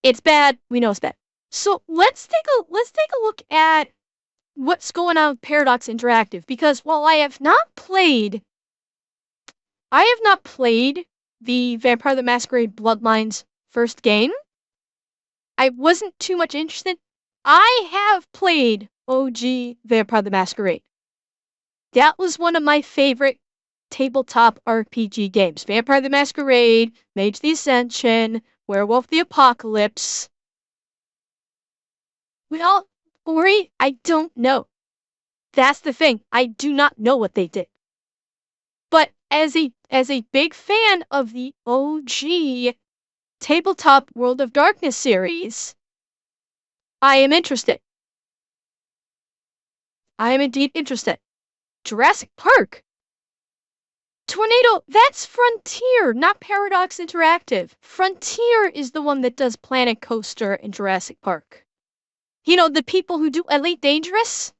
It's bad. We know it's bad. So let's take a look at what's going on with Paradox Interactive, because while I have not played the Vampire the Masquerade Bloodlines first game, I wasn't too much interested. I have played OG Vampire the Masquerade. That was one of my favorite tabletop RPG games. Vampire the Masquerade, Mage the Ascension, Werewolf the Apocalypse. Well, Ori, I don't know. That's the thing. I do not know what they did. But as a big fan of the OG tabletop World of Darkness series, I am interested. I am indeed interested. Jurassic Park. Tornado, that's Frontier, not Paradox Interactive. Frontier is the one that does Planet Coaster and Jurassic Park. You know, the people who do Elite Dangerous?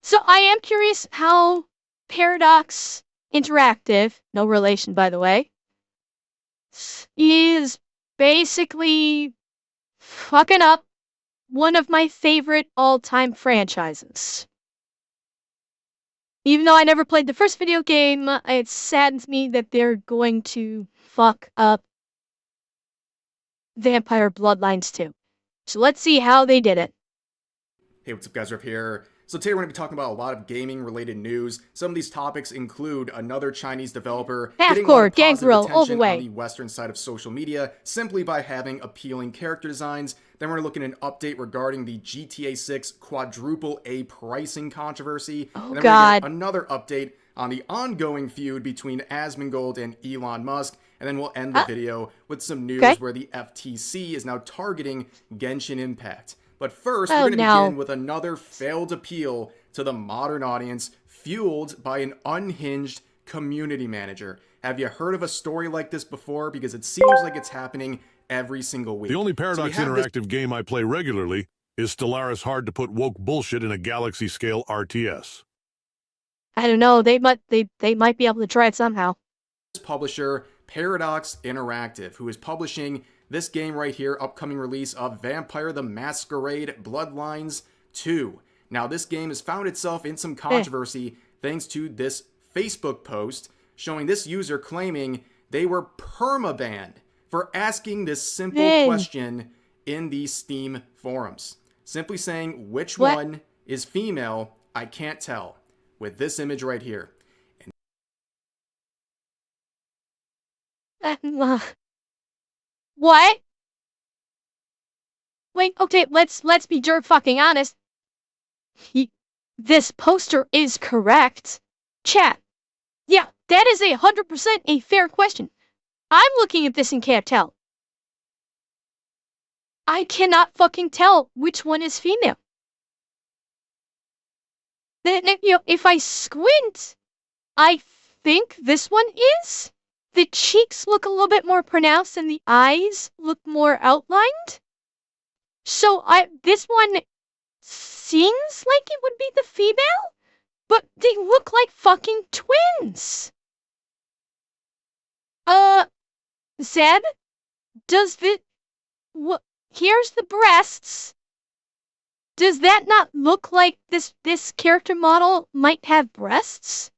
So I am curious how Paradox Interactive, no relation by the way, is basically fucking up one of my favorite all-time franchises. Even though I never played the first video game, it saddens me that they're going to fuck up Vampire Bloodlines 2. So let's see how they did it. Hey, what's up guys, Riff here. So today we're going to be talking about a lot of gaming related news. Some of these topics include another Chinese developer getting a lot of positive attention on the western side of social media simply by having appealing character designs. Then we're looking at an update regarding the GTA 6 quadruple A pricing controversy. Oh, and then God. we're going to get another update on the ongoing feud between Asmongold and Elon Musk. And then we'll end the video with some news where the FTC is now targeting Genshin Impact. But first, we're going to begin with another failed appeal to the modern audience, fueled by an unhinged community manager. Have you heard of a story like this before? Because it seems like it's happening every single week. The only Paradox Interactive game I play regularly is Stellaris hard-to-put woke bullshit in a galaxy-scale RTS. I don't know. They might be able to try it somehow. This publisher, Paradox Interactive, who is publishing this game right here, upcoming release of Vampire the Masquerade Bloodlines 2. Now, this game has found itself in some controversy thanks to this Facebook post showing this user claiming they were permabanned for asking this simple question in the Steam forums. Simply saying which one is female, I can't tell, with this image right here. What? Wait, okay, let's be fucking honest. This poster is correct. Chat. Yeah, that is 100% a fair question. I'm looking at this and can't tell. I cannot fucking tell which one is female. Then, if I squint, I think this one is. The cheeks look a little bit more pronounced and the eyes look more outlined. So this one seems like it would be the female, but they look like fucking twins. Zed, does here's the breasts. Does that not look like this character model might have breasts?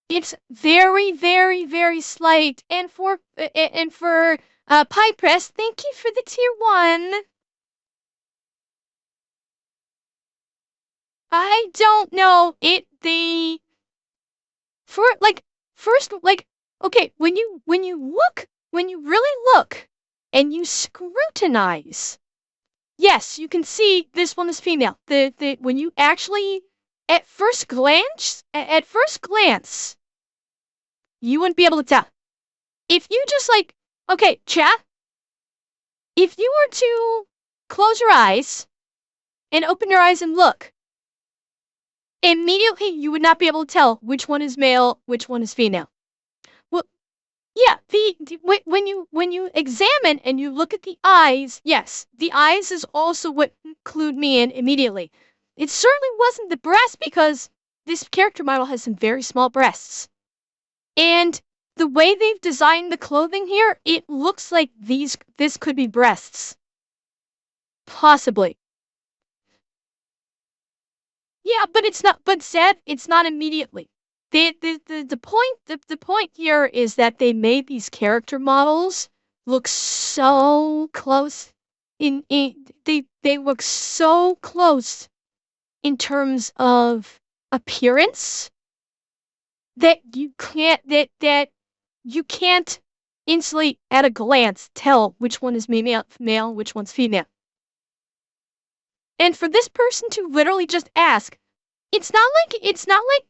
It's very, very, very slight. And for Pie Press, thank you for the tier 1. I don't know. Okay, when you really look and you scrutinize, yes, you can see this one is female. When you actually at first glance, you wouldn't be able to tell. If you just okay, chat, if you were to close your eyes and open your eyes and look, immediately you would not be able to tell which one is male, which one is female. Well, yeah, when you examine and you look at the eyes, yes, the eyes is also what clued me in immediately. It certainly wasn't the breast because this character model has some very small breasts. And the way they've designed the clothing here, it looks like this could be breasts. Possibly. Yeah, but it's not, but said it's not immediately. The point here is that they made these character models look so close they look so close in terms of appearance that you can't instantly at a glance tell which one is male, which one's female. And for this person to literally just ask, it's not like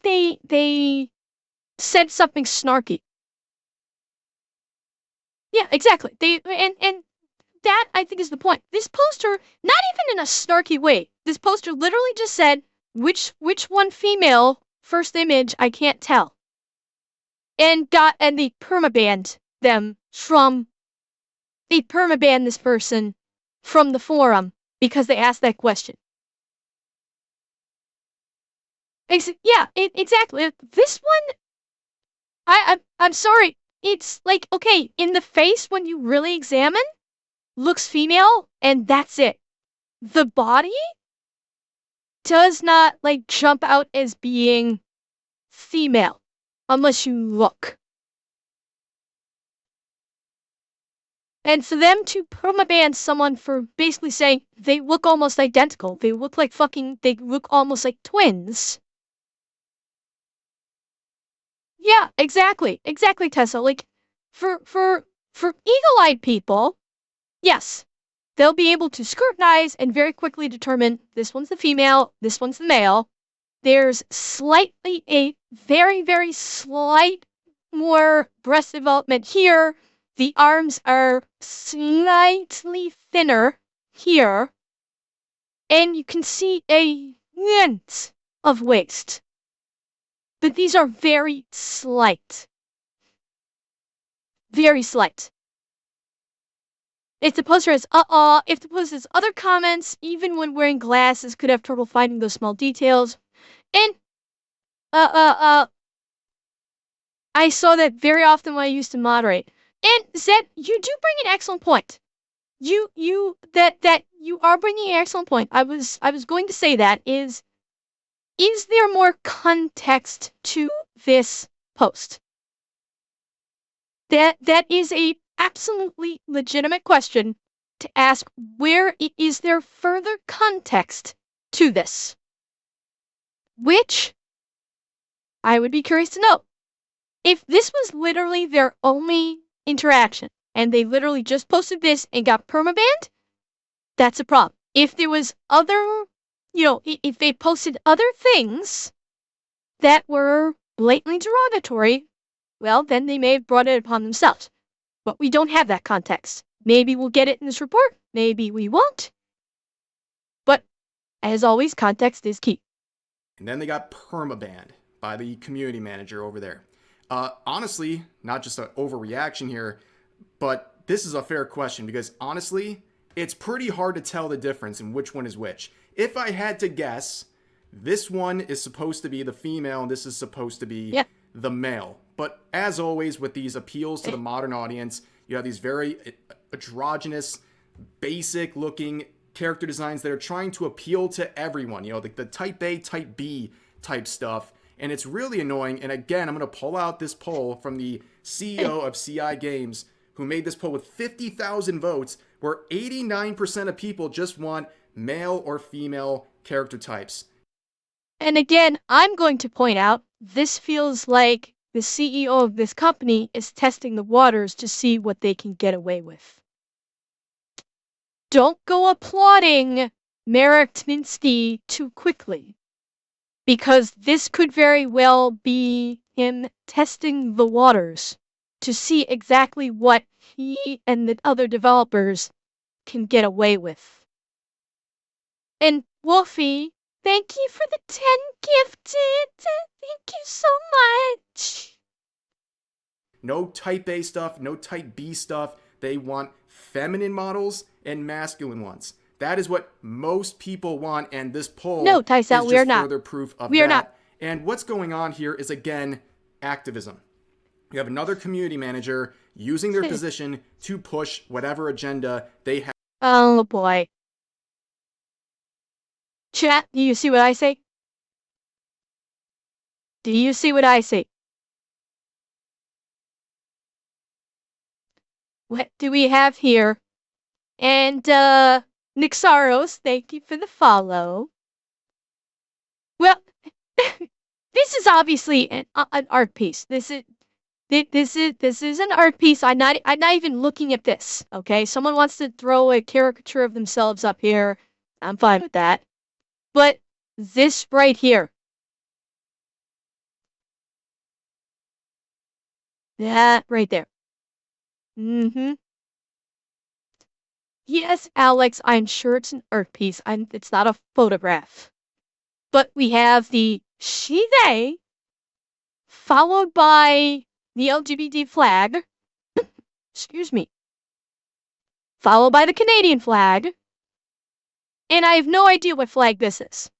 they said something snarky. Yeah, exactly. And that I think is the point. This poster, not even in a snarky way. This poster literally just said which one female first image I can't tell. And they permabanned this person from the forum because they asked that question. Yeah, exactly. This one, I'm sorry. It's like, okay, in the face when you really examine, looks female, and that's it. The body does not, like, jump out as being female, unless you look. And for them to permaban someone for basically saying they look almost identical, they look almost like twins. Yeah, exactly, Tessa. Like, for eagle-eyed people, yes, they'll be able to scrutinize and very quickly determine this one's the female, this one's the male. There's a very, very slight more breast development here. The arms are slightly thinner here. And you can see a hint of waist. But these are very slight. Very slight. If the poster has other comments, even when wearing glasses, could have trouble finding those small details. And I saw that very often when I used to moderate. And Zed, you do bring an excellent point. You are bringing an excellent point. I was going to say that is there more context to this post? That is a absolutely legitimate question to ask. Where is there further context to this? Which I would be curious to know. If this was literally their only interaction and they literally just posted this and got permabanned, that's a problem. If there was other, if they posted other things that were blatantly derogatory, well, then they may have brought it upon themselves. But we don't have that context. Maybe we'll get it in this report. Maybe we won't. But as always, context is key. And then they got permabanned by the community manager over there. Honestly, not just an overreaction here, but this is a fair question because honestly, it's pretty hard to tell the difference in which one is which. If I had to guess, this one is supposed to be the female and this is supposed to be the male. But as always, with these appeals to the modern audience, you have these very androgynous, basic-looking character designs that are trying to appeal to everyone. The type A, type B type stuff. And it's really annoying. And again, I'm going to pull out this poll from the CEO of CI Games, who made this poll with 50,000 votes, where 89% of people just want male or female character types. And again, I'm going to point out, this feels like the CEO of this company is testing the waters to see what they can get away with. Don't go applauding Marek Tminsky too quickly, because this could very well be him testing the waters to see exactly what he and the other developers can get away with. And Wolfie, thank you for the 10 gifted. Thank you so much. No type A stuff, no type B stuff. They want feminine models and masculine ones. That is what most people want, and this poll is just further proof of that. We are not. And what's going on here is, again, activism. You have another community manager using their position to push whatever agenda they have. Oh boy. Chat, do you see what I say? Do you see what I say? What do we have here? And, Nixaros, thank you for the follow. Well, this is obviously an art piece. This is an art piece. I'm not even looking at this. Okay, someone wants to throw a caricature of themselves up here. I'm fine with that. But this right here. That right there. Mm-hmm. Yes, Alex, I'm sure it's an art piece. It's not a photograph. But we have the she, they, followed by the LGBT flag. Excuse me. Followed by the Canadian flag. And I have no idea what flag this is.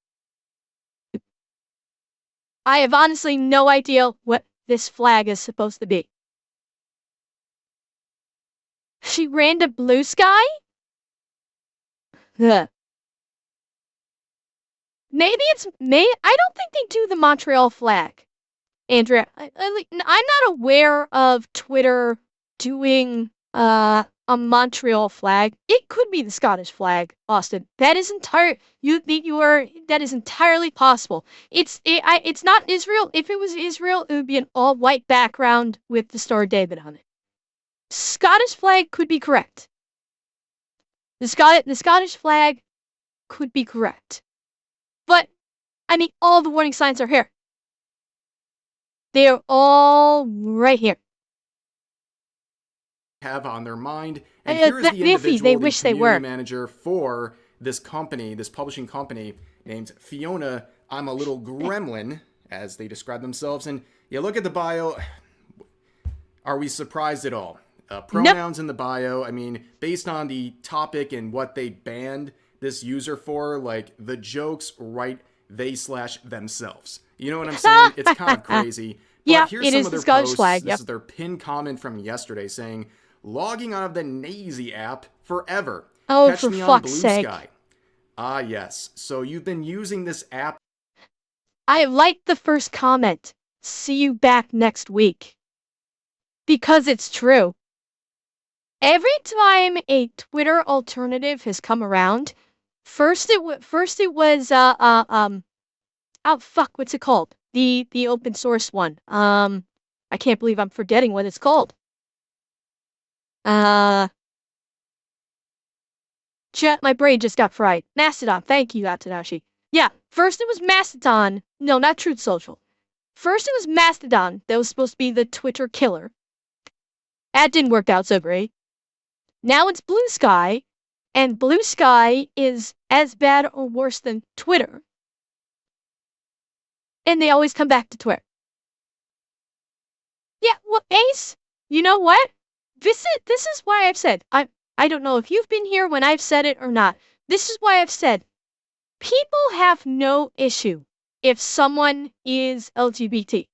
I have honestly no idea what this flag is supposed to be. She ran to blue sky? Ugh. Maybe it's I don't think they do the Montreal flag. Andrea, I'm not aware of Twitter doing a Montreal flag. It could be the Scottish flag, Austin. That is that is entirely possible. It's not Israel. If it was Israel, it would be an all white background with the Star of David on it. Scottish flag could be correct. The Scottish flag could be correct. But I mean, all the warning signs are here. They are all right here. Have on their mind, and here's the individual, they wish the they were manager for this company, this publishing company, named Fiona. I'm a little gremlin, as they describe themselves. And you look at the bio. Are we surprised at all? Pronouns in the bio. I mean, based on the topic and what they banned this user for, like the jokes right they/themselves. You know what I'm saying? It's kind of crazy. But yeah, here's it some is of their the Scottish posts. flag. This is their pinned comment from yesterday saying, logging out of the Nazy app forever. Oh, Catch for me on fuck's Blue sake. Sky. Ah, yes. So you've been using this app. I liked the first comment. See you back next week. Because it's true. Every time a Twitter alternative has come around, first it was oh fuck, what's it called? The open source one. I can't believe I'm forgetting what it's called. Chat, my brain just got fried. Mastodon, thank you, Atanashi. Yeah, first it was Mastodon. No, not Truth Social. First it was Mastodon that was supposed to be the Twitter killer. That didn't work out so great. Now it's Blue Sky, and Blue Sky is as bad or worse than Twitter. And they always come back to Twitter. Yeah, well, Ace, you know what? This is why I've said, I don't know if you've been here when I've said it or not. This is why I've said, people have no issue if someone is LGBT.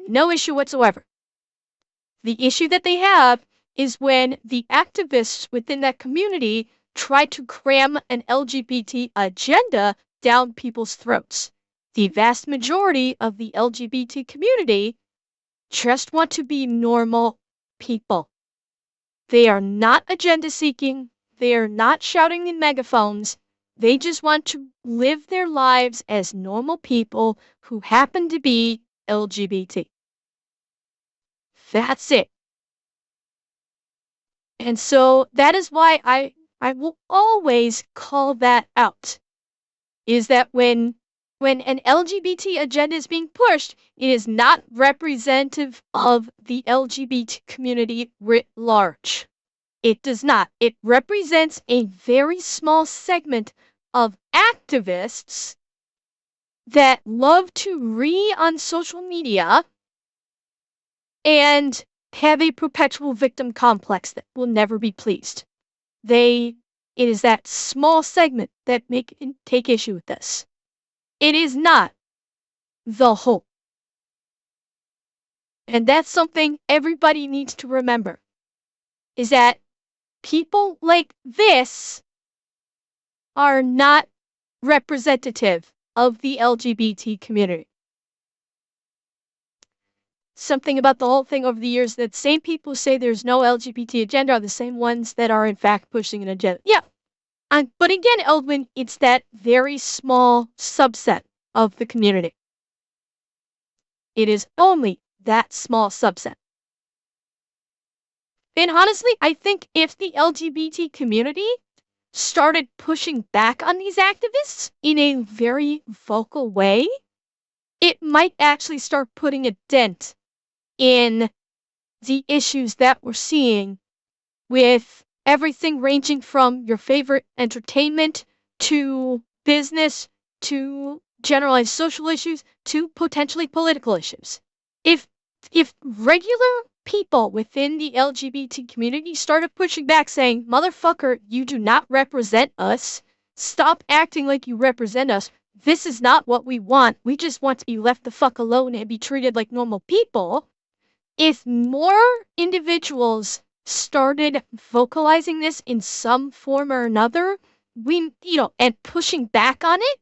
No issue whatsoever. The issue that they have is when the activists within that community try to cram an LGBT agenda down people's throats. The vast majority of the LGBT community just want to be normal people. They are not agenda seeking. They are not shouting in megaphones. They just want to live their lives as normal people who happen to be LGBT. That's it. And so that is why I will always call that out. Is that when an LGBT agenda is being pushed, it is not representative of the LGBT community writ large. It does not. It represents a very small segment of activists that love to on social media and have a perpetual victim complex that will never be pleased. It is that small segment that take issue with this. It is not the whole. And that's something everybody needs to remember, is that people like this are not representative of the LGBT community. Something about the whole thing over the years, that same people who say there's no LGBT agenda are the same ones that are in fact pushing an agenda. Yeah. But again, Eldwin, it's that very small subset of the community. It is only that small subset. And honestly, I think if the LGBT community started pushing back on these activists in a very vocal way, it might actually start putting a dent in the issues that we're seeing with everything ranging from your favorite entertainment to business to generalized social issues to potentially political issues. If regular people within the LGBT community started pushing back saying, motherfucker, you do not represent us, stop acting like you represent us, this is not what we want, we just want to be left the fuck alone and be treated like normal people. If more individuals started vocalizing this in some form or another, and pushing back on it,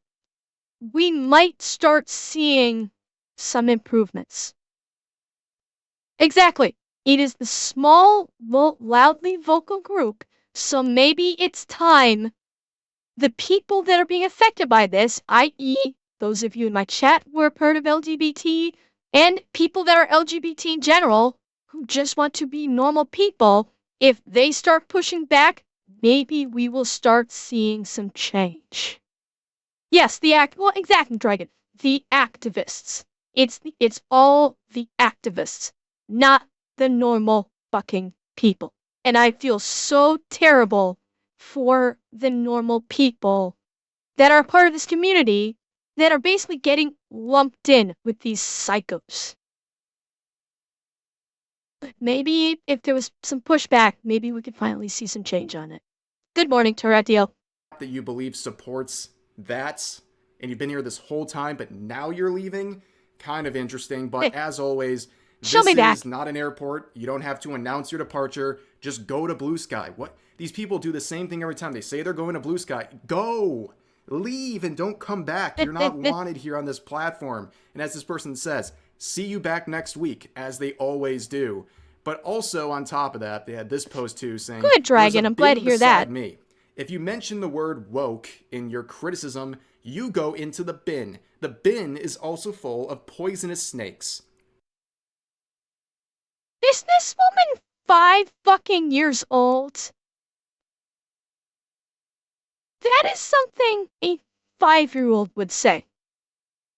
we might start seeing some improvements. Exactly. It is the small, loudly vocal group, so maybe it's time the people that are being affected by this, i.e., those of you in my chat who are part of LGBT, and people that are LGBT in general, who just want to be normal people, if they start pushing back, maybe we will start seeing some change. Yes, exactly, Dragon. The activists. It's all the activists, not the normal fucking people. And I feel so terrible for the normal people that are part of this community that are basically getting lumped in with these psychos. Maybe if there was some pushback, maybe we could finally see some change on it. Good morning, Toratio. That you believe supports that, and you've been here this whole time, but now you're leaving? Kind of interesting, but Hey, as always, show me back. This is not an airport. You don't have to announce your departure. Just go to Blue Sky. What? These people do the same thing every time. They say they're going to Blue Sky. Go! Leave and don't come back. You're not wanted here on this platform. And as this person says, see you back next week, as they always do. But also on top of that, they had this post too saying, Good, Dragon. I'm glad to hear that. Me. If you mention the word woke in your criticism, you go into the bin. The bin is also full of poisonous snakes. Is this woman 5 fucking years old? That is something a 5-year-old would say.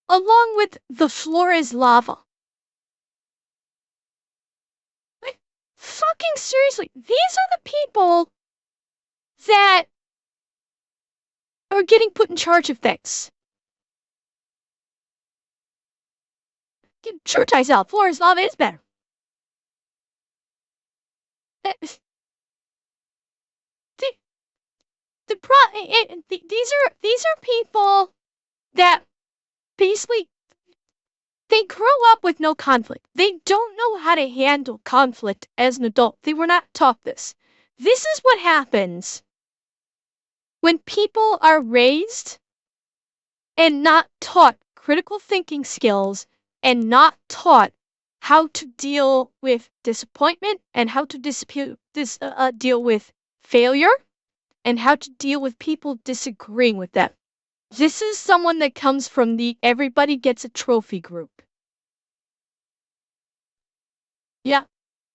Along with the floor is lava. Like, fucking seriously, these are the people that are getting put in charge of things. Sure, Tyzel, floor is lava is better. These are people that basically they grow up with no conflict. They don't know how to handle conflict as an adult. They were not taught this. This is what happens when people are raised and not taught critical thinking skills and not taught how to deal with disappointment and how to deal with failure and how to deal with people disagreeing with them. This is someone that comes from the everybody gets a trophy group. Yeah,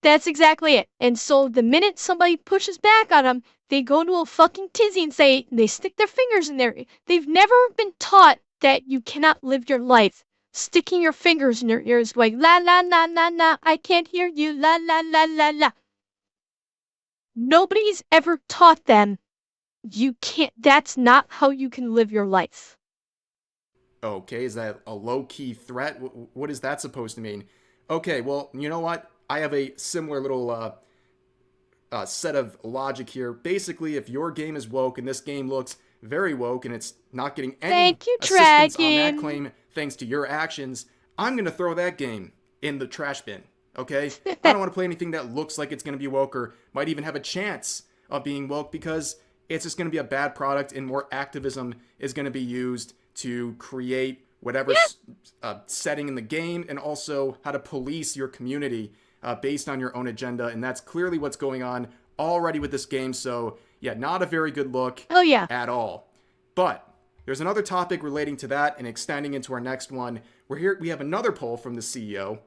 that's exactly it. And so the minute somebody pushes back on them, they go to a fucking tizzy and say, they stick their fingers in there. They've never been taught that you cannot live your life sticking your fingers in your ears going, la la la la la, I can't hear you, la la la la la. Nobody's ever taught them you can't, that's not how you can live your life. Okay, is that a low-key threat? What is that supposed to mean? Okay, well, you know what? I have a similar little set of logic here. Basically, if your game is woke and this game looks very woke and it's not getting any assistance on that claim thanks to your actions, I'm going to throw that game in the trash bin. Okay? I don't want to play anything that looks like it's going to be woke or might even have a chance of being woke because it's just going to be a bad product and more activism is going to be used to create whatever setting in the game and also how to police your community based on your own agenda. And that's clearly what's going on already with this game. So, yeah, not a very good look at all. But there's another topic relating to that and extending into our next one. We have another poll from the CEO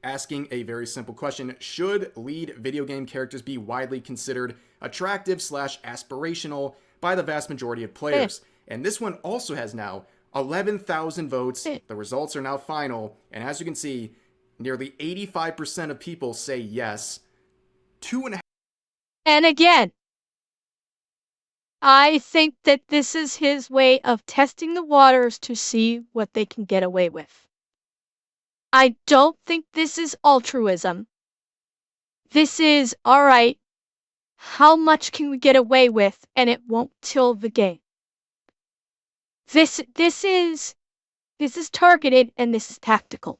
asking a very simple question. Should lead video game characters be widely considered attractive / aspirational by the vast majority of players? And this one also has now 11,000 votes. The results are now final. And as you can see, nearly 85% of people say yes. 2.5. And again, I think that this is his way of testing the waters to see what they can get away with. I don't think this is altruism. This is, all right, how much can we get away with and it won't kill the game? This is targeted and this is tactical.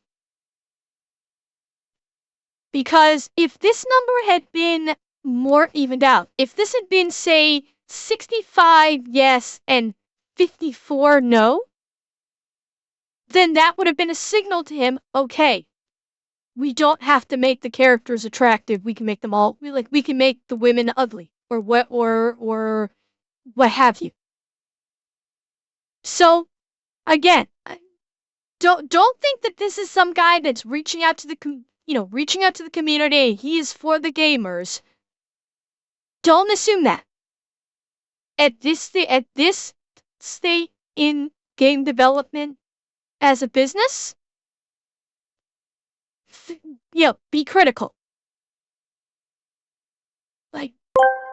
Because if this number had been more evened out, if this had been, say, 65 yes and 54 no, then that would have been a signal to him, okay, we don't have to make the characters attractive. We can make them all, we can make the women ugly or what have you. So, again, don't think that this is some guy that's reaching out to the community. He is for the gamers. Don't assume that. At this state in game development as a business, be critical. Like,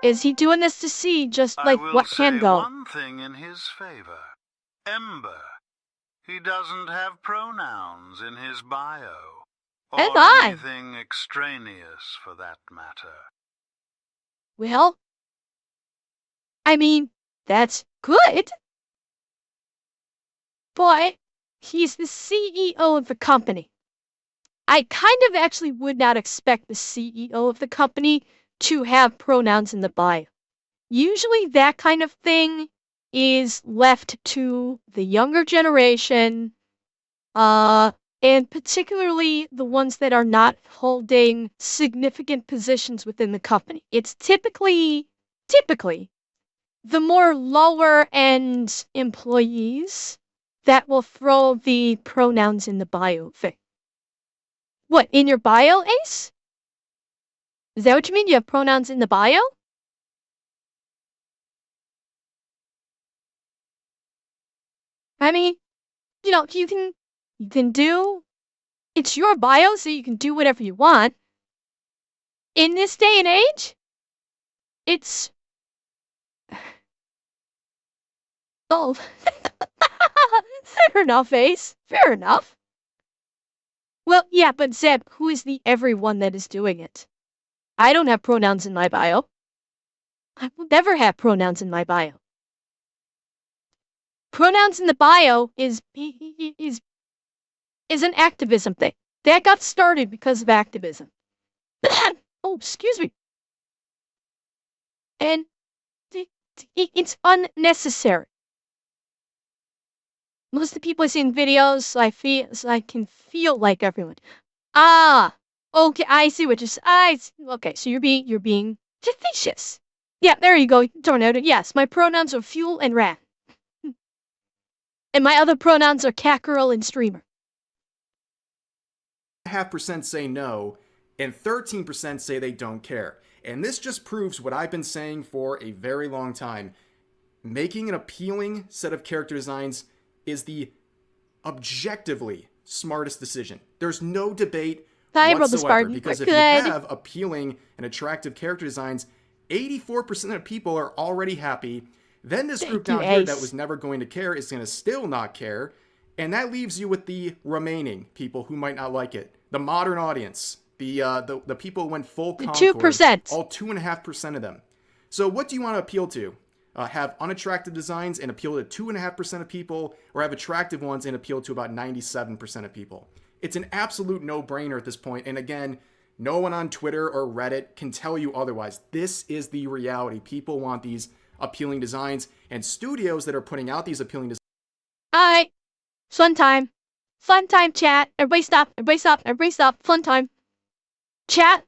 is he doing this to see just what can go? I will say one thing in his favor. Ember. He doesn't have pronouns in his bio. Or anything extraneous for that matter. Well, I mean, that's good. But he's the CEO of the company. I kind of actually would not expect the CEO of the company to have pronouns in the bio. Usually that kind of thing is left to the younger generation, and particularly the ones that are not holding significant positions within the company. It's typically the more lower end employees that will throw the pronouns in the bio thing. What, in your bio, Ace? Is that what you mean? You have pronouns in the bio? I mean, you can do, it's your bio, so you can do whatever you want. In this day and age, it's, oh, fair enough, Ace, fair enough. Well, yeah, but Zeb, who is the everyone that is doing it? I don't have pronouns in my bio. I will never have pronouns in my bio. Pronouns in the bio is an activism thing. That got started because of activism. Oh, excuse me. And it's unnecessary. Most of the people I see in videos, I can feel like everyone. Ah, okay, I see what you're saying. Okay, so you're being facetious. Yeah, there you go. Tornado. Yes, my pronouns are fuel and rat. And my other pronouns are cat girl and streamer. 0.5% say no, and 13% say they don't care. And this just proves what I've been saying for a very long time. Making an appealing set of character designs is the objectively smartest decision. There's no debate whatsoever, because if you have appealing and attractive character designs, 84% of people are already happy. Then this group down here that was never going to care is going to still not care. And that leaves you with the remaining people who might not like it. The modern audience, the people who went full Concord, 2%. All 2.5% of them. So what do you want to appeal to? Have unattractive designs and appeal to 2.5% of people, or have attractive ones and appeal to about 97% of people? It's an absolute no-brainer at this point. And again, no one on Twitter or Reddit can tell you otherwise. This is the reality. People want these appealing designs, and studios that are putting out these appealing designs. Alright, fun time. Fun time, chat. Everybody stop, everybody stop, everybody stop. Fun time. Chat,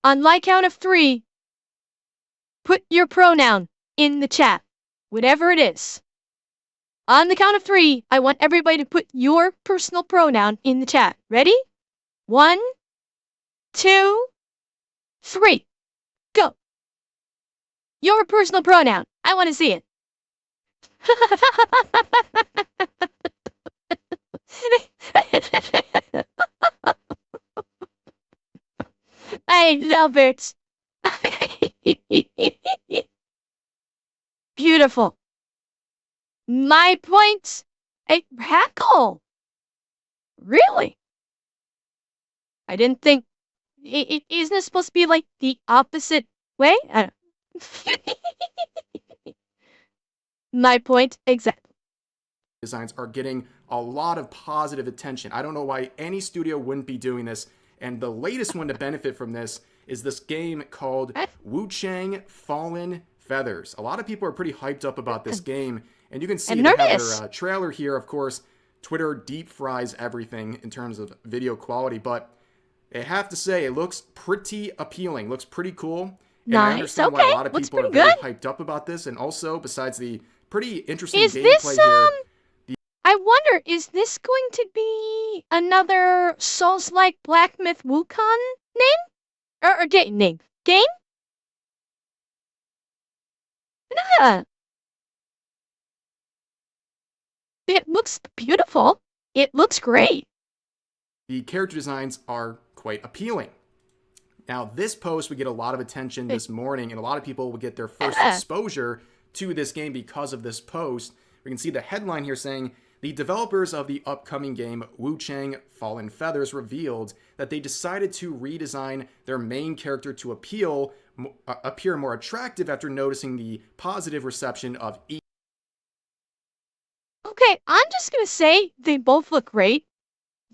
on my count of 3, put your pronoun in the chat. Whatever it is. On the count of 3, I want everybody to put your personal pronoun in the chat. Ready? 1, 2, 3. Go. Your personal pronoun. I want to see it. I love it. Beautiful. My point, a hackle. Really? I didn't think. Isn't it supposed to be like the opposite way? I don't. My point exactly. Designs are getting a lot of positive attention. I don't know why any studio wouldn't be doing this. And the latest one to benefit from this is this game called Wuchang Fallen Feathers. A lot of people are pretty hyped up about this game. And you can see they have their trailer here. Of course, Twitter deep fries everything in terms of video quality. But I have to say, it looks pretty appealing. Looks pretty cool. And I understand why a lot of people are very hyped up about this. And also, besides the pretty interesting gameplay here. I wonder, is this going to be another Souls-like Black Myth Wuchang name? Or name? Game? Nah. It looks beautiful. It looks great. The character designs are quite appealing. Now, this post would get a lot of attention this morning, and a lot of people would get their first exposure to this game because of this post. We can see the headline here saying, the developers of the upcoming game Wuchang Fallen Feathers revealed that they decided to redesign their main character to appear more attractive after noticing the positive reception of each. Okay, I'm just gonna say they both look great.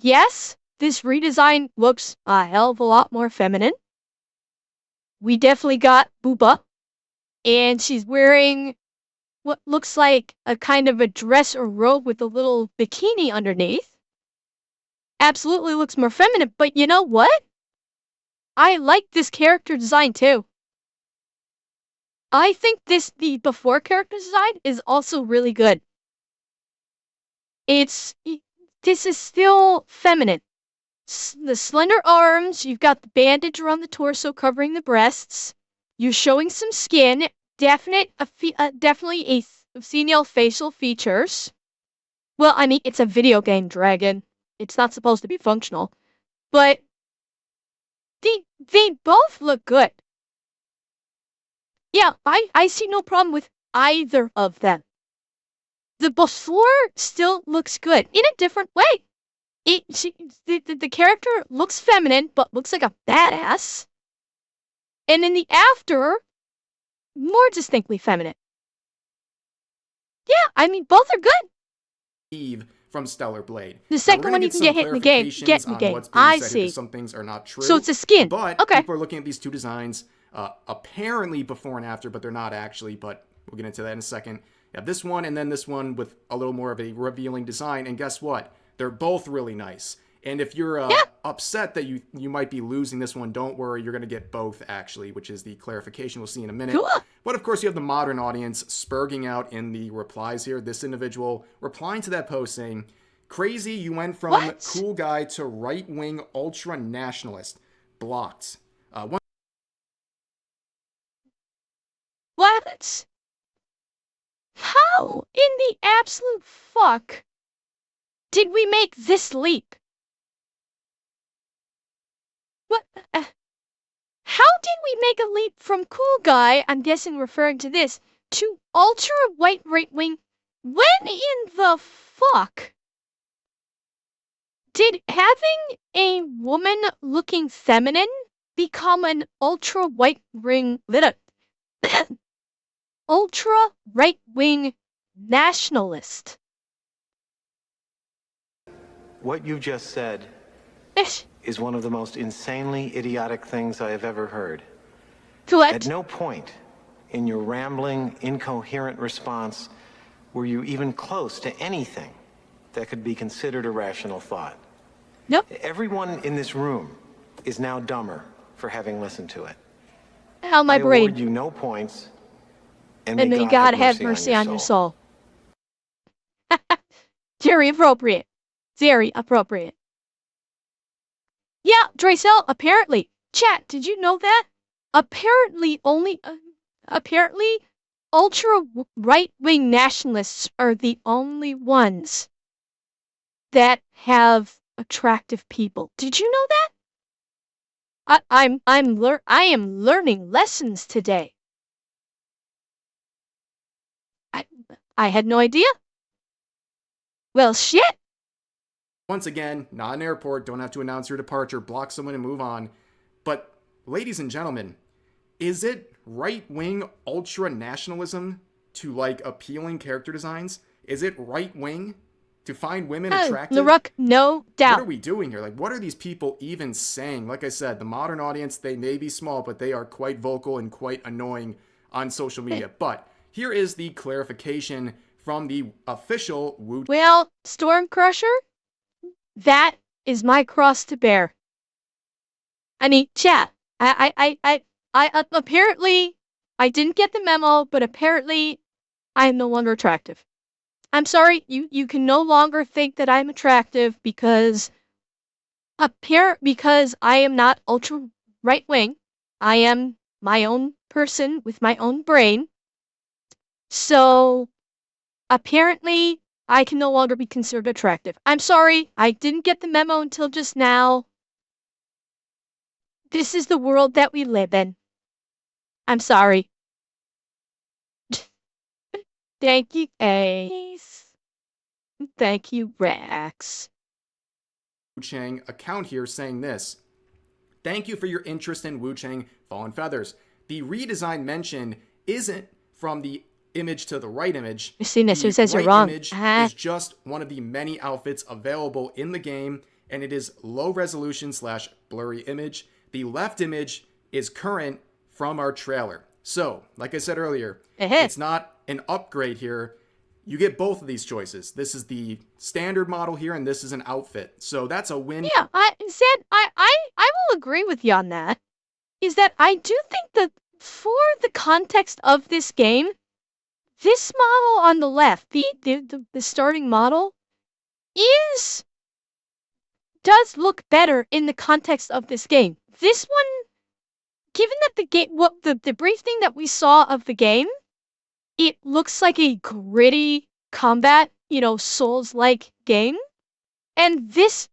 Yes, this redesign looks a hell of a lot more feminine. We definitely got Booba, and she's wearing what looks like a kind of a dress or robe with a little bikini underneath. Absolutely looks more feminine, but you know what? I like this character design too. I think the before character design is also really good. This is still feminine. The slender arms, you've got the bandage around the torso covering the breasts. You're showing some skin, definitely a female facial features. Well, I mean, it's a video game dragon. It's not supposed to be functional. But they both look good. Yeah, I see no problem with either of them. The before still looks good in a different way. The character looks feminine, but looks like a badass. And in the after, more distinctly feminine. Yeah, I mean, both are good. Eve from Stellar Blade. The second one you can get hit in the game. Get in the game. I see. Some things are not true. So it's a skin. But people are looking at these two designs, apparently before and after, but they're not actually. But we'll get into that in a second. You have this one and then this one with a little more of a revealing design. And guess what? They're both really nice. And if you're upset that you might be losing this one, don't worry. You're going to get both, actually, which is the clarification we'll see in a minute. Cool. But, of course, you have the modern audience spurging out in the replies here. This individual replying to that post saying, crazy, you went from cool guy to right-wing ultra-nationalist. Blocked. What? How in the absolute fuck did we make this leap? What? How did we make a leap from cool guy, I'm guessing referring to this, to ultra white right wing? When in the fuck did having a woman looking feminine become an ultra right wing ultra right wing nationalist? What you just said is one of the most insanely idiotic things I have ever heard. What? At no point in your rambling, incoherent response were you even close to anything that could be considered a rational thought. Nope. Everyone in this room is now dumber for having listened to it. How my I brain. award you no points, and May God have mercy on your soul. Very appropriate. Very appropriate. Yeah, Dracel, apparently. Chat, did you know that? Apparently, ultra right-wing nationalists are the only ones that have attractive people. Did you know that? I am learning lessons today. I had no idea. Well, shit. Once again, not an airport, don't have to announce your departure, block someone and move on. But, ladies and gentlemen, is it right-wing ultra-nationalism to like appealing character designs? Is it right-wing to find women attractive? Laruk, no doubt. What are we doing here? Like, what are these people even saying? Like I said, the modern audience, they may be small, but they are quite vocal and quite annoying on social media. But here is the clarification from the official Wuchang. Well, Stormcrusher, that is my cross to bear. I mean, chat, I apparently, I didn't get the memo, but apparently I am no longer attractive. I'm sorry, you can no longer think that I'm attractive because I am not ultra right-wing. I am my own person with my own brain. So, apparently, I can no longer be considered attractive. I'm sorry, I didn't get the memo until just now. This is the world that we live in. I'm sorry. Thank you, Ace. Thank you, Rex. Wuchang account here saying this. Thank you for your interest in Wuchang Fallen Feathers. The redesign mentioned isn't from the image to the right image. The says you're right wrong. Image is just one of the many outfits available in the game, and it is low resolution / blurry image. The left image is current from our trailer. So, like I said earlier, it's not an upgrade here. You get both of these choices. This is the standard model here, and this is an outfit. So that's a win. Yeah, I will agree with you on that. Is that I do think that for the context of this game, this model on the left, the starting model, does look better in the context of this game. This one, given that the brief thing that we saw of the game, it looks like a gritty combat, Souls-like game. And this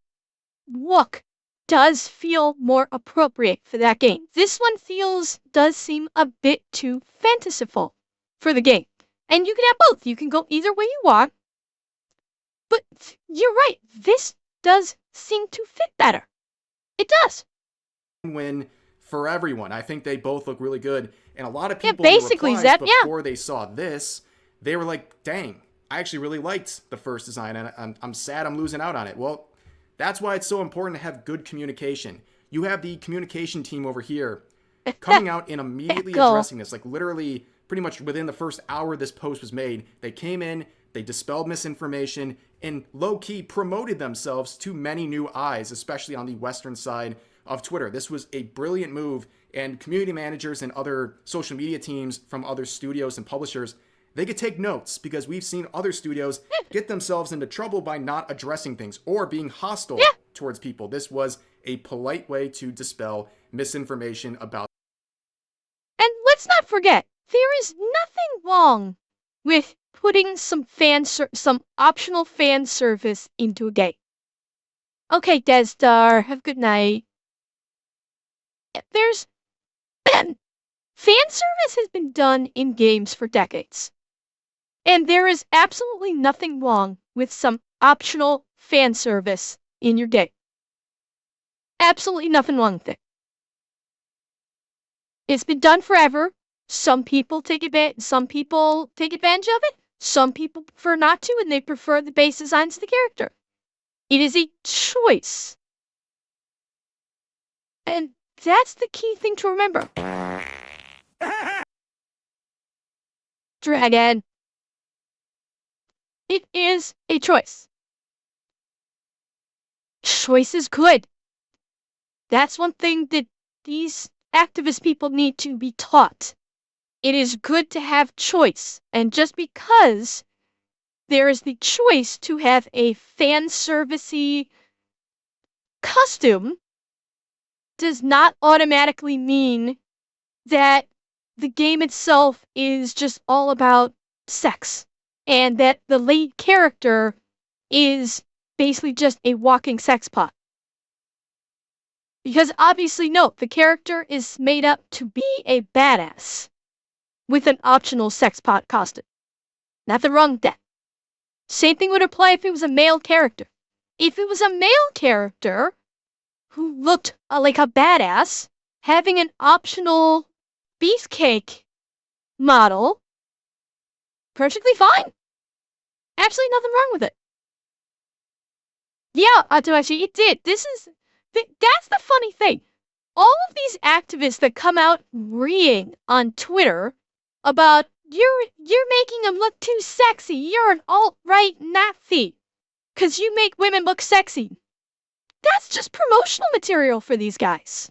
look does feel more appropriate for that game. This one does seem a bit too fantasyful for the game. And you can have both. You can go either way you want. But you're right. This does seem to fit better. It does. Win for everyone. I think they both look really good. And a lot of people basically, in the replies before they saw this, they were like, dang, I actually really liked the first design, and I'm sad I'm losing out on it. Well, that's why it's so important to have good communication. You have the communication team over here coming out and immediately addressing this. Like, literally, pretty much within the first hour this post was made, they came in, they dispelled misinformation, and low-key promoted themselves to many new eyes, especially on the western side of Twitter. This was a brilliant move, and community managers and other social media teams from other studios and publishers, they could take notes, because we've seen other studios get themselves into trouble by not addressing things or being hostile towards people. This was a polite way to dispel misinformation about. And let's not forget, there is nothing wrong with putting some optional fan service into a game. Okay, Desdar, have a good night. There's fan service has been done in games for decades. And there is absolutely nothing wrong with some optional fan service in your game. Absolutely nothing wrong with it. It's been done forever. Some people take advantage of it. Some people prefer not to, and they prefer the base designs of the character. It is a choice. And that's the key thing to remember. Dragon. It is a choice. Choice is good. That's one thing that these activist people need to be taught. It is good to have choice. And just because there is the choice to have a fan servicey costume does not automatically mean that the game itself is just all about sex and that the lead character is basically just a walking sex pot. Because obviously, no, the character is made up to be a badass with an optional sex pot costume. Nothing wrong with that. Same thing would apply if it was a male character. If it was a male character who looked like a badass, having an optional beefcake model, perfectly fine. Absolutely nothing wrong with it. Yeah, Atomashi, it did. That's the funny thing. All of these activists that come out reeing on Twitter about you're making them look too sexy. You're an alt-right Nazi because you make women look sexy. That's just promotional material for these guys.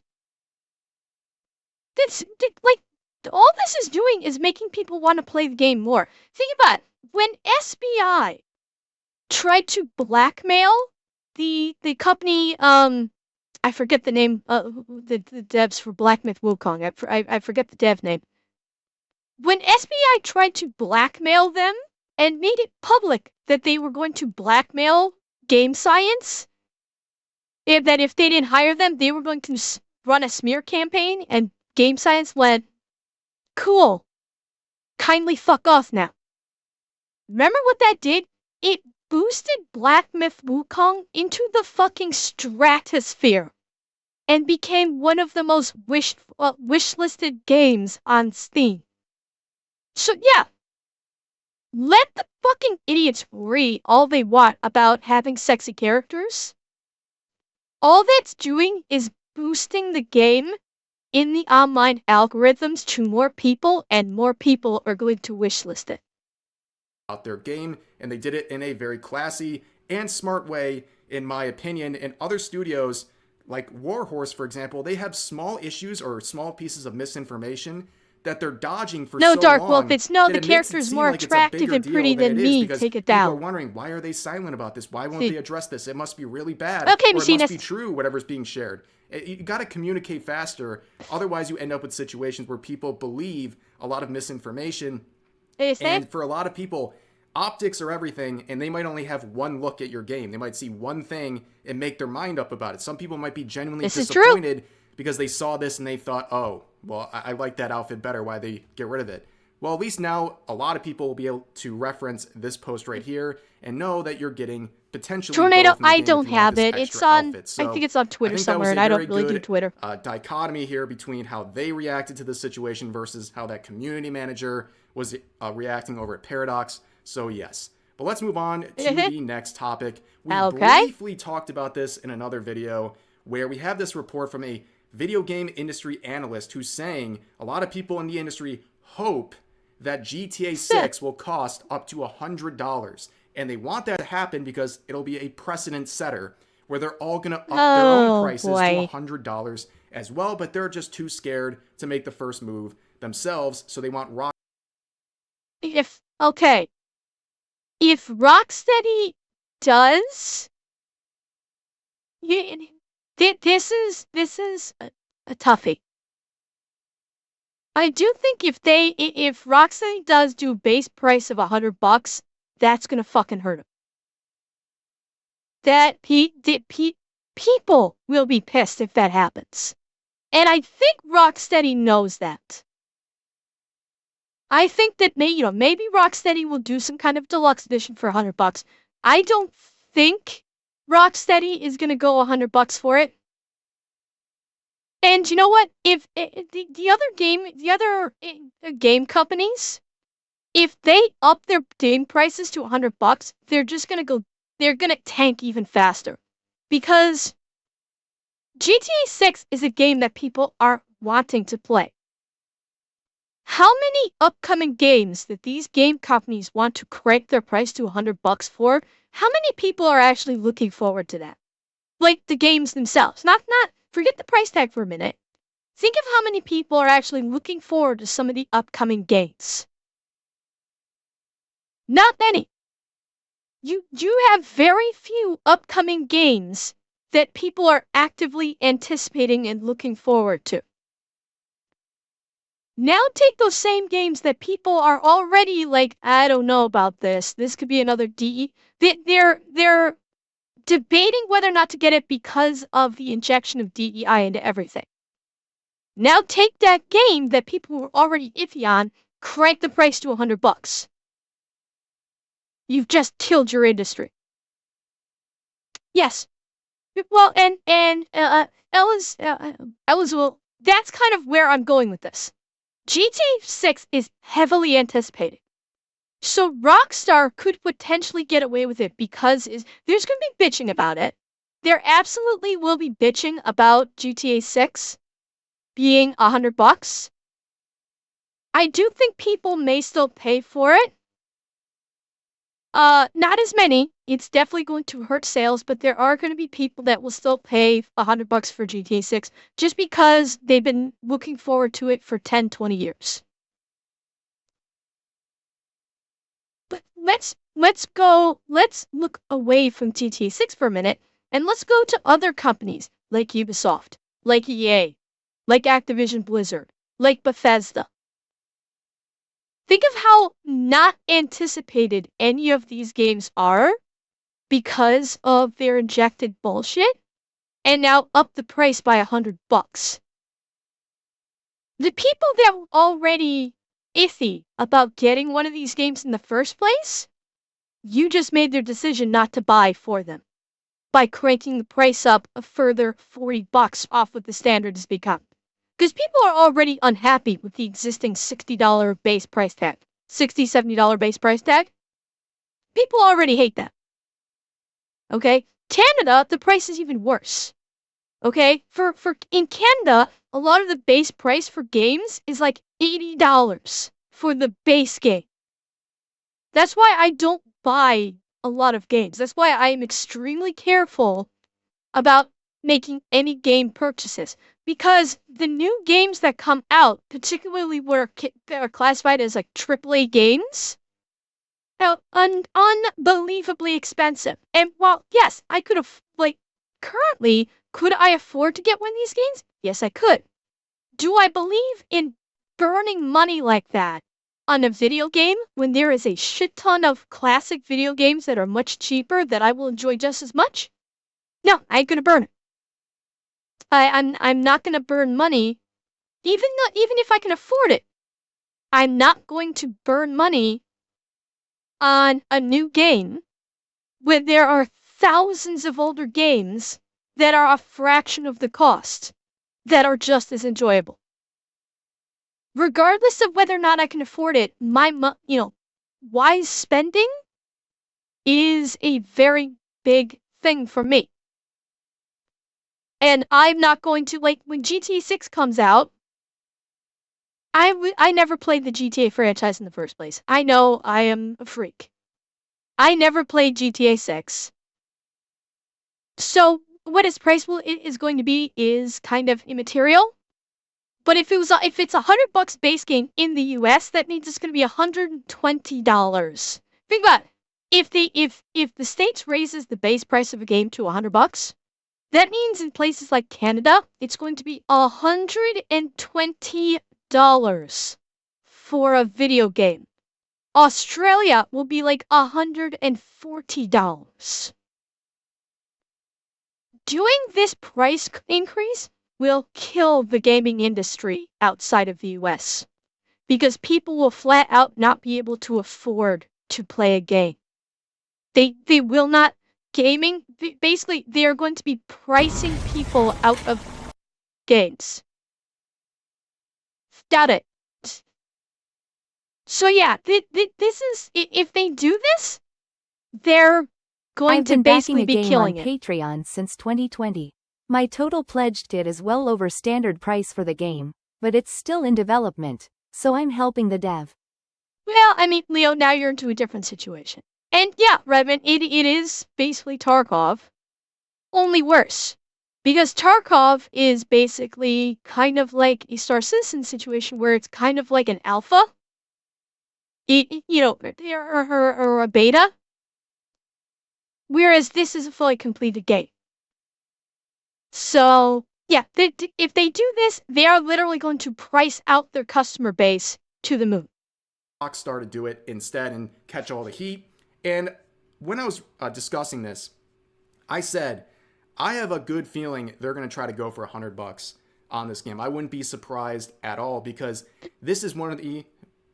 All this is doing is making people want to play the game more. Think about it. When SBI tried to blackmail the company, I forget the name, the devs for Black Myth Wukong. I forget the dev name. When SBI tried to blackmail them and made it public that they were going to blackmail Game Science, that if they didn't hire them, they were going to run a smear campaign, and Game Science went, cool, kindly fuck off now. Remember what that did? It boosted Black Myth Wukong into the fucking stratosphere and became one of the most wish-listed games on Steam. So yeah, let the fucking idiots read all they want about having sexy characters. All that's doing is boosting the game in the online algorithms to more people, and more people are going to wishlist it. Out their game, and they did it in a very classy and smart way, in my opinion. And other studios, like Warhorse, for example, they have small issues or small pieces of misinformation that they're dodging for so long. No, Dark Wolf, it's no, the character's more attractive and pretty than me. Take it down. People are wondering, why are they silent about this? Why won't they address this? It must be really bad. Okay, or it must be true, whatever's being shared. You got to communicate faster. Otherwise, you end up with situations where people believe a lot of misinformation. And for a lot of people, optics are everything, and they might only have one look at your game. They might see one thing and make their mind up about it. Some people might be genuinely disappointed because they saw this and they thought, oh, well, I like that outfit better. Why they get rid of it? Well, at least now a lot of people will be able to reference this post right here and know that you're getting potentially Tornado. I don't have it. It's on. So I think it's on Twitter somewhere, and I don't really do Twitter. Dichotomy here between how they reacted to the situation versus how that community manager was reacting over at Paradox. So yes, but let's move on to the next topic. We briefly talked about this in another video where we have this report from a video game industry analyst who's saying a lot of people in the industry hope that GTA 6 will cost up to $100. And they want that to happen because it'll be a precedent setter where they're all going to up their own prices to $100 as well. But they're just too scared to make the first move themselves. So they want Rock. If Rocksteady does, this is a toughie. I do think if Rocksteady does do a base price of $100, that's gonna fucking hurt him. People will be pissed if that happens, and I think Rocksteady knows that. I think that maybe Rocksteady will do some kind of deluxe edition for $100. I don't think Rocksteady is gonna go $100 for it. And you know what? If the other game companies, if they up their game prices to $100, they're gonna tank even faster, because GTA 6 is a game that people are wanting to play. How many upcoming games that these game companies want to crank their price to $100 for? How many people are actually looking forward to that? Like the games themselves. Not forget the price tag for a minute. Think of how many people are actually looking forward to some of the upcoming games. Not many. You have very few upcoming games that people are actively anticipating and looking forward to. Now take those same games that people are already like, I don't know about this. This could be another DE. They're debating whether or not to get it because of the injection of DEI into everything. Now take that game that people were already iffy on, crank the price to $100. You've just killed your industry. Yes. Well, and Ella's well, that's kind of where I'm going with this. GTA 6 is heavily anticipated. So Rockstar could potentially get away with it because there's going to be bitching about it. There absolutely will be bitching about GTA 6 being $100. I do think people may still pay for it. Not as many. It's definitely going to hurt sales, but there are going to be people that will still pay $100 for GTA 6 just because they've been looking forward to it for 10, 20 years. But let's look away from GTA 6 for a minute, and let's go to other companies like Ubisoft, like EA, like Activision Blizzard, like Bethesda. Think of how not anticipated any of these games are because of their injected bullshit, and now up the price by $100. The people that were already iffy about getting one of these games in the first place, you just made their decision not to buy for them by cranking the price up a further $40 off what the standard has become. Because people are already unhappy with the existing $60 base price tag. $60, $70 base price tag. People already hate that. Okay? Canada, the price is even worse. Okay? For in Canada, a lot of the base price for games is like $80 for the base game. That's why I don't buy a lot of games. That's why I am extremely careful about making any game purchases. Because the new games that come out, particularly where they're classified as like AAA games, are unbelievably expensive. And while, yes, I could have, currently, could I afford to get one of these games? Yes, I could. Do I believe in burning money like that on a video game when there is a shit ton of classic video games that are much cheaper that I will enjoy just as much? No, I ain't gonna burn it. I'm not gonna burn money, even if I can afford it. I'm not going to burn money on a new game when there are thousands of older games that are a fraction of the cost that are just as enjoyable. Regardless of whether or not I can afford it, wise spending is a very big thing for me. And I'm not going to, when GTA 6 comes out, I never played the GTA franchise in the first place. I know I am a freak. I never played GTA 6. So what its price is going to be is kind of immaterial. But if it's $100 base game in the US, that means it's going to be $120. Think about it. If the States raises the base price of a game to $100, that means in places like Canada, it's going to be $120 for a video game. Australia will be like $140. Doing this price increase will kill the gaming industry outside of the US because people will flat out not be able to afford to play a game. They will not. Gaming, basically, they are going to be pricing people out of games. Doubt it. So yeah, this is, if they do this, they're going to basically be killing it. I've been backing a game on Patreon since 2020. My total pledged kit is well over standard price for the game, but it's still in development, so I'm helping the dev. Well, I mean, Leo, now you're into a different situation. And yeah, Redmond, it is basically Tarkov, only worse. Because Tarkov is basically kind of like a Star Citizen situation where it's kind of like an alpha. Or a beta. Whereas this is a fully completed game. So, yeah, if they do this, they are literally going to price out their customer base to the moon. Rockstar to do it instead and catch all the heat. And when I was discussing this, I said, I have a good feeling they're going to try to go for $100 on this game. I wouldn't be surprised at all because this is one of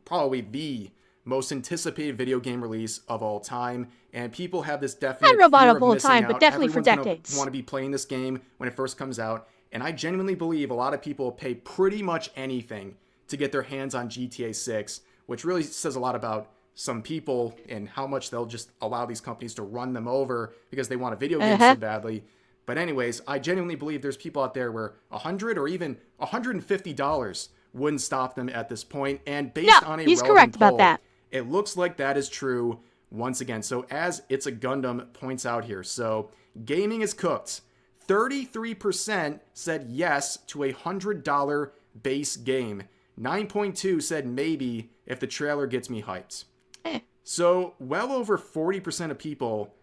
probably the most anticipated video game release of all time, and people have this definite fear of all time, but definitely Everyone's for decades. Want to be playing this game when it first comes out, and I genuinely believe a lot of people pay pretty much anything to get their hands on GTA 6, which really says a lot about some people and how much they'll just allow these companies to run them over because they want a video game so badly. But anyways, I genuinely believe there's people out there where $100 or even $150 wouldn't stop them at this point. And based on a he's relevant correct poll, about that. It looks like that is true once again. So as It's a Gundam points out here, so gaming is cooked. 33% said yes to a $100 base game. 9.2 said maybe if the trailer gets me hyped. So well over 40% of people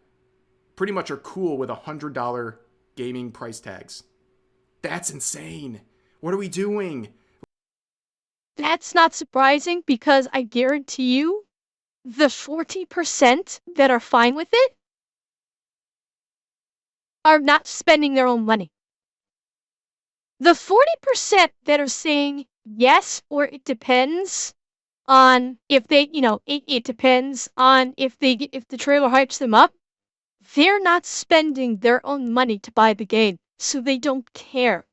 pretty much are cool with $100 gaming price tags. That's insane. What are we doing? That's not surprising because I guarantee you the 40% that are fine with it are not spending their own money. The 40% that are saying yes or it depends on if they, it depends on if the trailer hypes them up, they're not spending their own money to buy the game, so they don't care.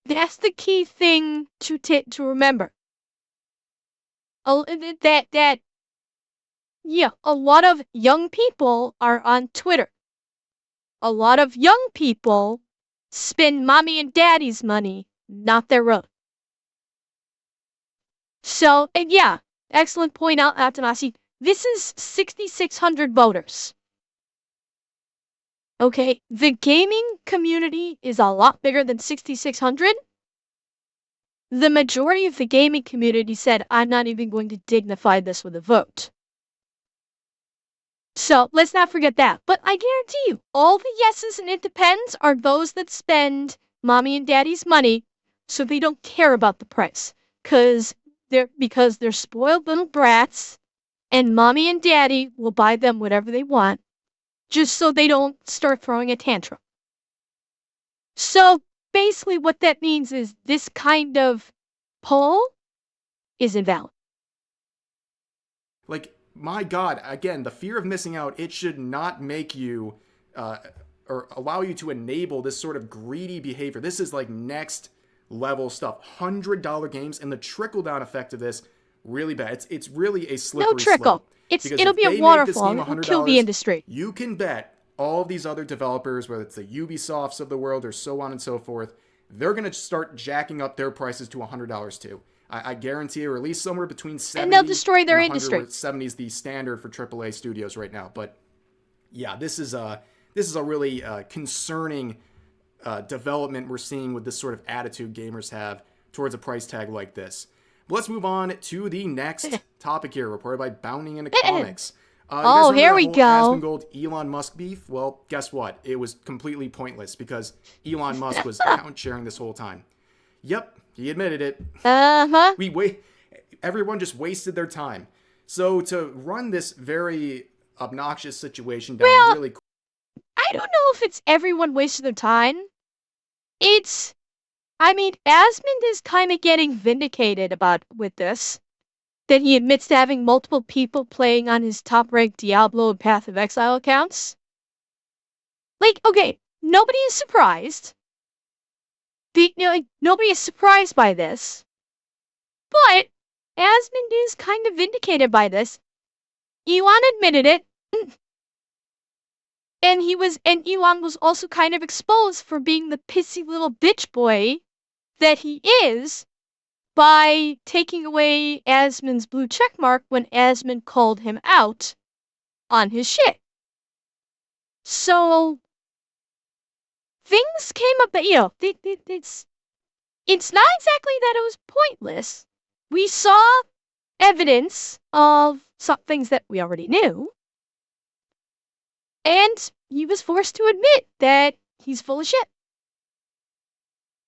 That's the key thing to remember. A lot of young people are on Twitter. A lot of young people spend mommy and daddy's money, not their own. So, and yeah, excellent point out, Atanasi. This is 6,600 voters. Okay, the gaming community is a lot bigger than 6,600. The majority of the gaming community said, I'm not even going to dignify this with a vote. So let's not forget that. But I guarantee you, all the yeses and it depends are those that spend mommy and daddy's money so they don't care about the price. Because they're spoiled little brats and mommy and daddy will buy them whatever they want just so they don't start throwing a tantrum. So basically what that means is this kind of poll is invalid. Like, my God, again, the fear of missing out, it should not make you or allow you to enable this sort of greedy behavior. This is like next level stuff. $100 games, and the trickle-down effect of this, really bad. It's really a slippery No trickle. slope. It'll be a waterfall. It'll kill the industry. You can bet all of these other developers, whether it's the Ubisofts of the world or so on and so forth, they're going to start jacking up their prices to $100 too. I guarantee you, or at least somewhere between 70 and they'll destroy their industry. 70 is the standard for AAA studios right now. But yeah, this is a really concerning development we're seeing with this sort of attitude gamers have towards a price tag like this. But let's move on to the next topic here, reported by Bounding into Comics. Here we go. Asmongold Elon Musk beef. Well, guess what? It was completely pointless because Elon Musk was account sharing this whole time. Yep, he admitted it. Everyone just wasted their time. So to run this very obnoxious situation down really quick. I don't know if it's everyone wasted their time. Asmond is kind of getting vindicated with this. That he admits to having multiple people playing on his top-ranked Diablo and Path of Exile accounts. Like, okay, nobody is surprised. Nobody is surprised by this. But Asmond is kind of vindicated by this. Elon admitted it. And Elon was also kind of exposed for being the pissy little bitch boy that he is by taking away Asmon's blue checkmark when Asmon called him out on his shit. So things came up that, it's not exactly that it was pointless. We saw evidence of some things that we already knew. And he was forced to admit that he's full of shit.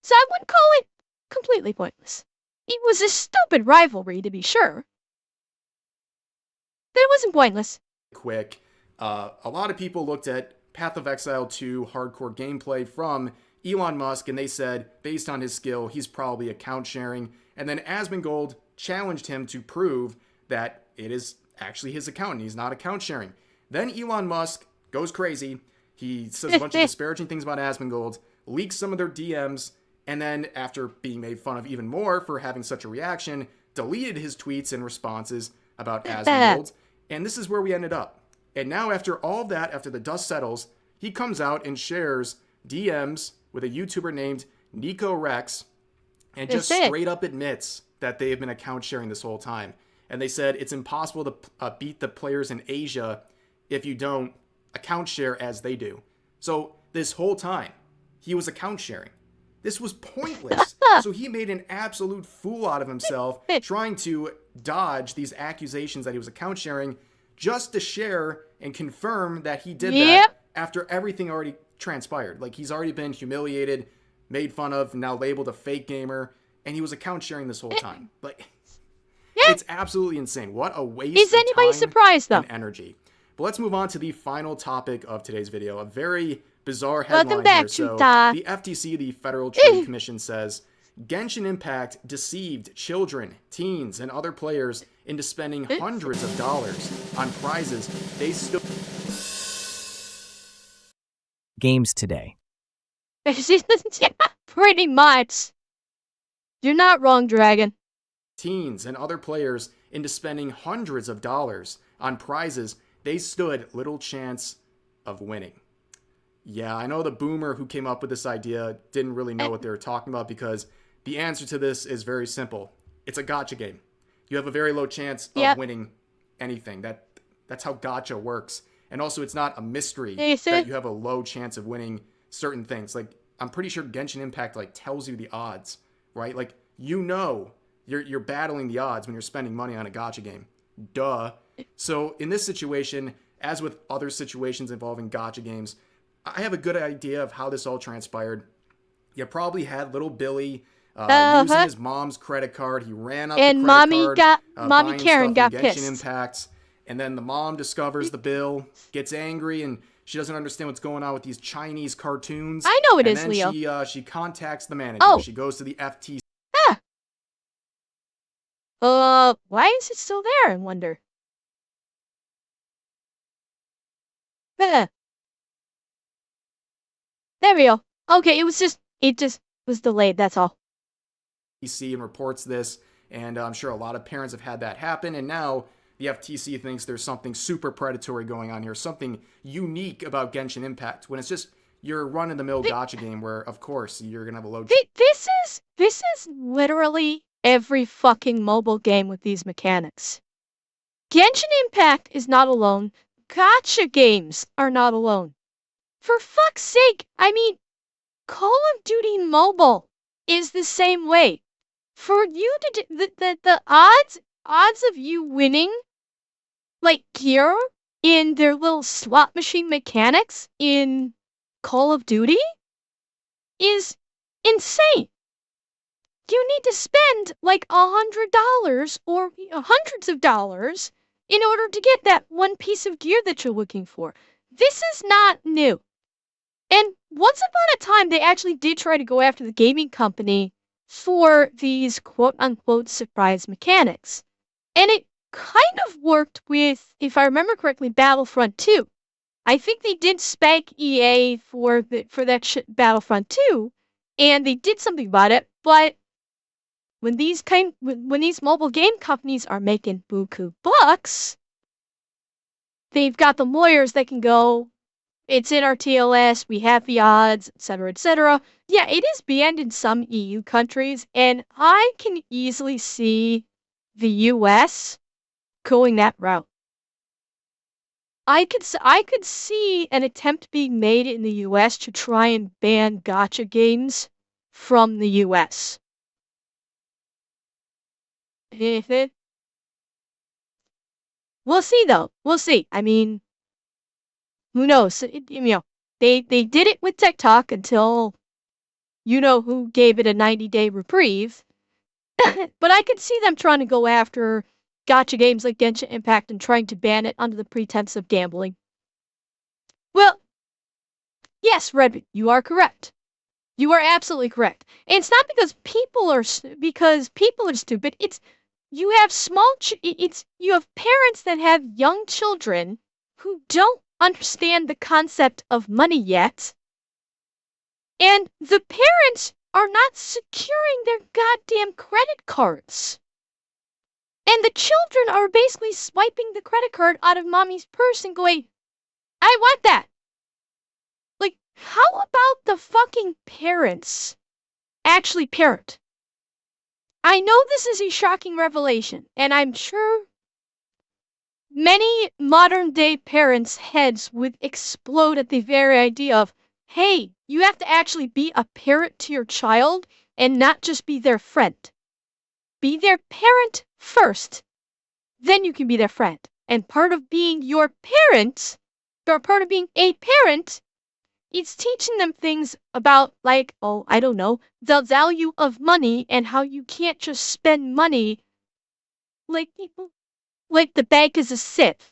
So I wouldn't call it completely pointless. It was a stupid rivalry, to be sure. But it wasn't pointless. Quick, a lot of people looked at Path of Exile 2 hardcore gameplay from Elon Musk, and they said, based on his skill, he's probably account sharing. And then Asmongold challenged him to prove that it is actually his account, and he's not account sharing. Then Elon Musk goes crazy. He says a bunch of disparaging things about Asmongold, leaks some of their DMs, and then, after being made fun of even more for having such a reaction, deleted his tweets and responses about Asmongold. And this is where we ended up. And now, after all of that, after the dust settles, he comes out and shares DMs with a YouTuber named Nico Rex and just straight up admits that they have been account sharing this whole time. And they said it's impossible to beat the players in Asia if you don't account share as they do. So this whole time, he was account sharing. This was pointless. So he made an absolute fool out of himself trying to dodge these accusations that he was account sharing just to share and confirm that he did that after everything already transpired. Like, he's already been humiliated, made fun of, now labeled a fake gamer, and he was account sharing this whole time. Like, it's absolutely insane. What a waste Is of anybody time surprised, though? and energy. But let's move on to the final topic of today's video. A very bizarre headline Welcome back here. So to the FTC, the Federal Trade Commission, says Genshin Impact deceived children, teens, and other players into spending hundreds of dollars on prizes they stood. Games today. Pretty much. You're not wrong, Dragon. Teens and other players into spending hundreds of dollars on prizes they stood little chance of winning. Yeah, I know the boomer who came up with this idea didn't really know what they were talking about, because the answer to this is very simple. It's a gacha game. You have a very low chance of winning anything. That's how gacha works. And also, it's not a mystery that you have a low chance of winning certain things. Like, I'm pretty sure Genshin Impact tells you the odds, right? Like, you're battling the odds when you're spending money on a gacha game. Duh. So in this situation, as with other situations involving gacha games, I have a good idea of how this all transpired. You probably had little Billy using his mom's credit card. He ran up the credit card, Mommy Karen got Genshin pissed. Impact, and then the mom discovers the bill, gets angry, and she doesn't understand what's going on with these Chinese cartoons. I know it and is, then Leo. She contacts the manager. Oh. She goes to the FTC. Why is it still there, I wonder? There we go. Okay, it just was delayed, that's all. And reports this, and I'm sure a lot of parents have had that happen, and now the FTC thinks there's something super predatory going on here, something unique about Genshin Impact, when it's just your run-of-the-mill gacha game where, of course, you're gonna have a low This is literally every fucking mobile game with these mechanics. Genshin Impact is not alone. Gacha games are not alone. For fuck's sake, I mean, Call of Duty Mobile is the same way. For you to do the odds of you winning, like gear in their little slot machine mechanics in Call of Duty, is insane. You need to spend like $100 or hundreds of dollars in order to get that one piece of gear that you're looking for. This is not new. And once upon a time, they actually did try to go after the gaming company for these quote-unquote surprise mechanics. And it kind of worked with, if I remember correctly, Battlefront 2. I think they did spank EA for that Battlefront 2, and they did something about it, but when these mobile game companies are making buku bucks, they've got the lawyers that can go it's in our TLS, we have the odds, etc., etc. Yeah, it is banned in some EU countries, and I can easily see the US going that route. I could see an attempt being made in the US to try and ban gacha games from the US. We'll see, though. We'll see. I mean, who knows? They did it with TikTok until you know who gave it a 90-day reprieve. But I could see them trying to go after gacha games like Genshin Impact and trying to ban it under the pretense of gambling. Well, yes, Red, you are correct. You are absolutely correct. And it's not because people are stupid. It's you have you have parents that have young children who don't understand the concept of money yet. And the parents are not securing their goddamn credit cards. And the children are basically swiping the credit card out of mommy's purse and going, I want that. Like, how about the fucking parents actually parent? I know this is a shocking revelation, and I'm sure many modern-day parents' heads would explode at the very idea of, hey, you have to actually be a parent to your child and not just be their friend. Be their parent first, then you can be their friend. And part of being your parent, or part of being a parent, it's teaching them things about, like, oh, I don't know, the value of money and how you can't just spend money like the bank is a sieve.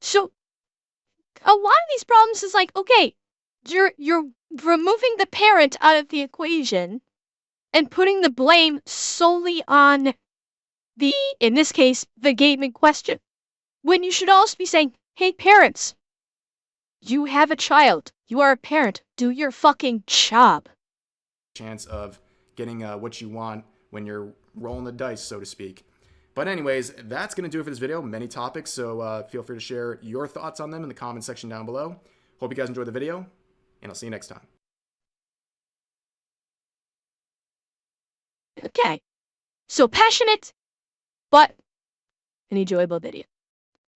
So a lot of these problems is like, okay, you're removing the parent out of the equation and putting the blame solely on in this case, the game in question. When you should also be saying, hey, parents, you have a child. You are a parent. Do your fucking job. Chance of getting what you want when you're rolling the dice, so to speak. But anyways, that's going to do it for this video. Many topics, so feel free to share your thoughts on them in the comment section down below. Hope you guys enjoyed the video, and I'll see you next time. Okay. So passionate, but an enjoyable video.